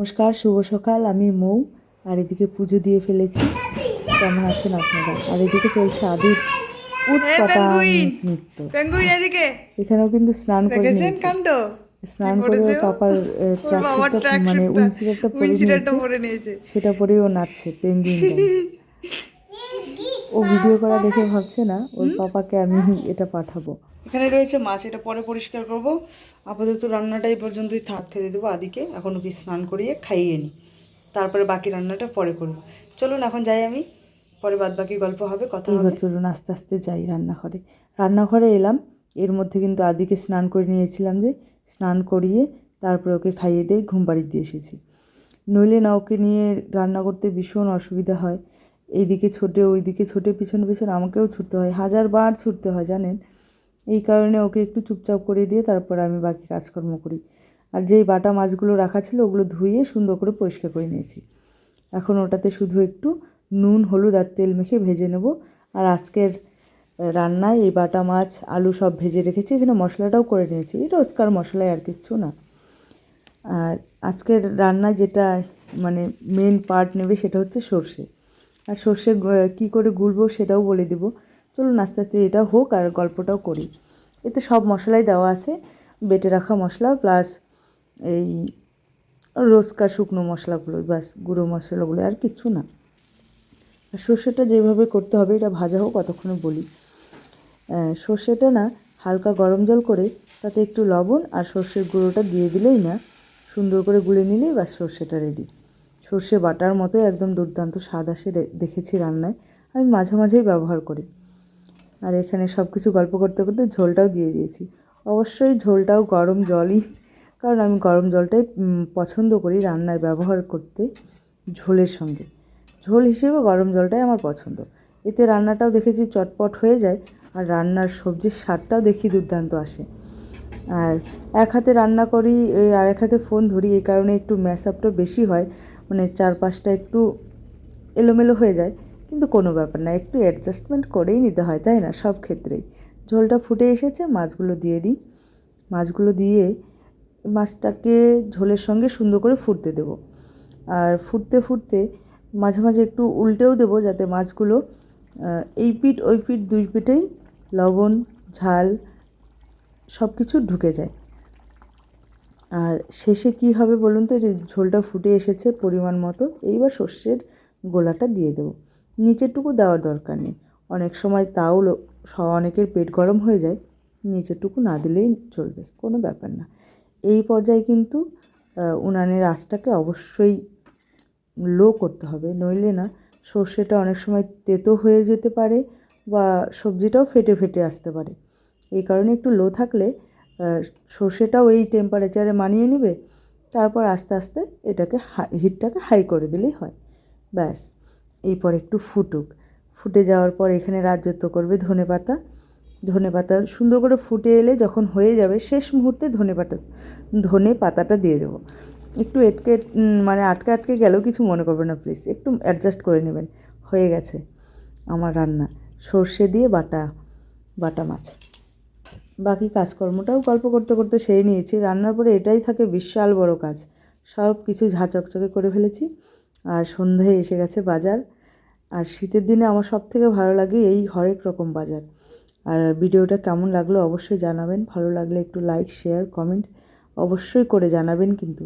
নমস্কার, শুভ সকাল। আমি মৌ, আর এদিকে পুজো দিয়ে ফেলেছি। কেমন আছেন আপনারা? আর এদিকে চলছে আদির উৎপাটাং নৃত্য। এখানেও কিন্তু স্নান করে নিয়েছে। স্নান করে ওর পাপার ট্র্যাকস্যুটটা মানে উইন্ডশিটারটা পরে নিয়েছে, সেটা পরেই ও নাচছে পেঙ্গুইন ডান্স। ও ভিডিও করা দেখে ভাবছে না ওর পাপাকে আমি এটা পাঠাবো। এখানে রয়েছে মাছ, এটা পরে পরিষ্কার করব। আপাতত রান্নাটা এই পর্যন্তই থাক, খেতে দেবো আদিকে। এখন ওকে স্নান করিয়ে খাইয়ে নিই, তারপরে বাকি রান্নাটা পরে করব। চলুন এখন যাই আমি, পরে বাদ বাকি গল্প হবে, কথা হবে। এবার চলুন আস্তে আস্তে যাই রান্নাঘরে। রান্নাঘরে এলাম, এর মধ্যে কিন্তু আদিকে স্নান করে নিয়েছিলাম, যে স্নান করিয়ে তারপরে ওকে খাইয়ে দিয়ে ঘুম পাড়ি দিয়ে এসেছি। নইলে না ওকে নিয়ে রান্না করতে ভীষণ অসুবিধা হয়। এইদিকে ছোটে ওইদিকে ছোটে, পিছনে পিছনে আমাকেও ছুটতে হয়, 1000বার ছুটতে হয় জানেন। এই কারণে ওকে একটু চুপচাপ করে দিয়ে তারপর আমি বাকি কাজকর্ম করি। আর যেই বাটা মাছগুলো রাখা ছিল ওগুলো ধুয়ে সুন্দর করে পরিষ্কার করে নিয়েছি। এখন ওটাতে শুধু একটু নুন, হলুদ আর তেল মেখে ভেজে নেব। আর আজকের রান্নায় এই বাটা মাছ, আলু সব ভেজে রেখেছি। এখানে মশলাটাও করে নিয়েছি, এই রোজকার মশলায় আর কিচ্ছু না। আর আজকের রান্নায় যেটা মানে মেন পার্ট নেবে সেটা হচ্ছে সর্ষে। আর সর্ষে কী করে গুলবো সেটাও বলে দেবো। চলুন আস্তে আস্তে এটা হোক আর গল্পটাও করি। এতে সব মশলাই দেওয়া আছে, বেটে রাখা মশলা প্লাস এই রোজকার শুকনো মশলাগুলো, ব্যাস গুঁড়ো মশলাগুলো, আর কিচ্ছু না। আর সর্ষেটা যেভাবে করতে হবে, এটা ভাজা হোক কতক্ষণে বলি। সর্ষেটা না হালকা গরম জল করে তাতে একটু লবণ আর সর্ষের গুঁড়োটা দিয়ে দিলেই না, সুন্দর করে গুলে নিলেই ব্যাস সর্ষেটা রেডি। সর্ষে বাটার মতো একদম দুর্দান্ত স্বাদ আসে দেখেছি রান্নায়, আমি মাঝে মাঝেই ব্যবহার করি। আর এখানে সব কিছু গল্প করতে করতে ঝোলটাও দিয়ে দিয়েছি। অবশ্যই ঝোলটাও গরম জলই, কারণ আমি গরম জলটাই পছন্দ করি রান্নায় ব্যবহার করতে ঝোলের সঙ্গে। ঝোল হিসেবে গরম জলটাই আমার পছন্দ। এতে রান্নাটাও দেখেছি চটপট হয়ে যায়, আর রান্নার সবজির স্বাদটাও দেখি দুর্দান্ত আসে। আর এক হাতে রান্না করি, আর এক হাতে ফোন ধরি, এই কারণে একটু ম্যাশ আপটা বেশি হয়, মানে চারপাশটা একটু এলোমেলো হয়ে যায়। কিন্তু কোনো ব্যাপার না, একটু অ্যাডজাস্টমেন্ট করেই নিতে হয়, তাই না, সব ক্ষেত্রেই। ঝোলটা ফুটে এসেছে, মাছগুলো দিয়ে দিই। মাছগুলো দিয়ে মাছটাকে ঝোলের সঙ্গে সুন্দর করে ফুটতে দেব। আর ফুটতে ফুটতে মাঝে মাঝে একটু উল্টেও দেবো, যাতে মাছগুলো এই পিঠ ওই পিঠ দুই পিঠেই লবণ, ঝাল সব কিছু ঢুকে যায়। আর শেষে কি হবে বলুন তো, যে ঝোলটা ফুটে এসেছে পরিমাণ মতো, এইবার সর্ষের গোলাটা দিয়ে দেবো। নিচেরটুকু দেওয়ার দরকার নেই, অনেক সময় তাও অনেকের পেট গরম হয়ে যায়, নিচেরটুকু না দিলেই চলবে, কোনো ব্যাপার না। এই পর্যায়ে কিন্তু উনানের আঁচটাকে অবশ্যই লো করতে হবে, নইলে না সর্ষেটা অনেক সময় তেতো হয়ে যেতে পারে বা সবজিটাও ফেটে ফেটে আসতে পারে। এই কারণে একটু লো থাকলে সর্ষেটাও এই টেম্পারেচারে মানিয়ে নেবে। তারপর আস্তে আস্তে এটাকে হিটটাকে হাই করে দিলেই হয়, ব্যাস। এরপর একটু ফুটুক, ফুটে যাওয়ার পর এখানে রাজত্ব করবে ধনেপাতা। ধনেপাতা সুন্দর করে ফুটে এলে যখন হয়ে যাবে, শেষ মুহূর্তে ধনে পাতাটা দিয়ে দেবো। একটু মানে আটকে আটকে গেলেও কিছু মনে করবে না প্লিজ, একটু অ্যাডজাস্ট করে নেবেন। হয়ে গেছে আমার রান্না, সর্ষে দিয়ে বাটা বাটা মাছ। বাকি কাজকর্মটাও গল্প করতে করতে সেরে নিয়েছি। রান্নার পরে এটাই থাকে বিশাল বড় কাজ, সব কিছু ঝাঁ চকচকে করে ফেলেছি। আর সন্ধ্যায় এসে গেছে বাজার। আর শীতের দিনে আমার সবথেকে ভালো লাগে এই হরেক রকম বাজার। আর ভিডিওটা কেমন লাগলো অবশ্যই জানাবেন, ভালো লাগলে একটু লাইক, শেয়ার, কমেন্ট অবশ্যই করে জানাবেন কিন্তু।